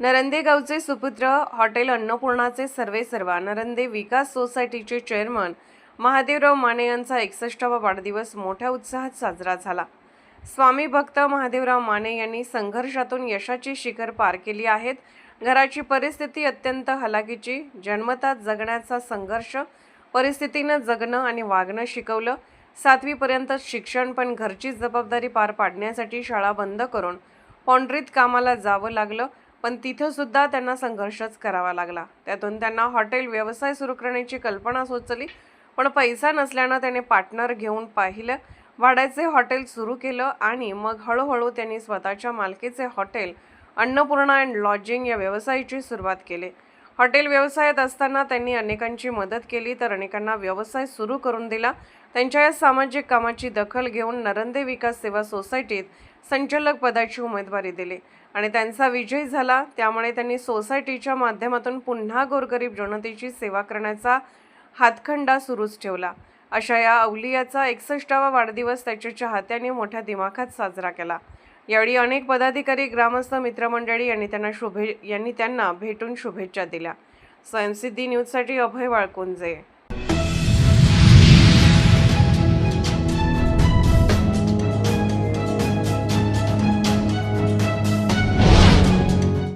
नरंदे गावचे सुपुत्र हॉटेल अन्नपूर्णाचे सर्वेसर्वा नरंदे विकास सोसायटीचे चेअरमन महादेवराव माने यांचा 61वा वाढदिवस मोठ्या उत्साहात साजरा झाला। स्वामी भक्त महादेवराव माने यांनी संघर्षातून यशाची शिखर पार केली आहेत। घराची परिस्थिती अत्यंत हलाखीची, जन्मतात जगण्याचा संघर्ष, परिस्थितीनं जगणं आणि वागणं शिकवलं। 7वी पर्यंत शिक्षण, पण घरची जबाबदारी पार पाडण्यासाठी शाळा बंद करून पॉन्ट्रीत कामाला जावं लागलं, पण तिथं सुद्धा त्यांना संघर्षच करावा लागला। त्यातून त्यांना हॉटेल व्यवसाय सुरू करण्याची कल्पना सुचली, पण पैसा नसल्यानं त्याने पार्टनर घेऊन पाहिलं, भाड्याचे हॉटेल सुरू केलं आणि मग हळूहळू त्यांनी स्वतःच्या मालकीचे हॉटेल अन्नपूर्णा अँड लॉजिंग या व्यवसायाची सुरुवात केली। हॉटेल व्यवसायात असताना त्यांनी अनेकांची मदत केली, तर अनेकांना व्यवसाय सुरू करून दिला। त्यांच्या या सामाजिक कामाची दखल घेऊन नरंदे विकास सेवा सोसायटीत संचालक पदाची उमेदवारी दिली आणि त्यांचा विजय झाला। त्यामुळे त्यांनी सोसायटीच्या माध्यमातून पुन्हा गोरगरीब जनतेची सेवा करण्याचा हातखंडा सुरूच ठेवला। अशा या अवलियाचा 61वा वाढदिवस त्याच्या चाहत्यांनी मोठ्या दिमाखात साजरा केला। यावेळी अनेक पदाधिकारी, ग्रामस्थ, मित्रमंडळी यांनी त्यांना भेटून शुभेच्छा दिल्या। स्वयंसिद्धी न्यूजसाठी अभय वाळकुंजे।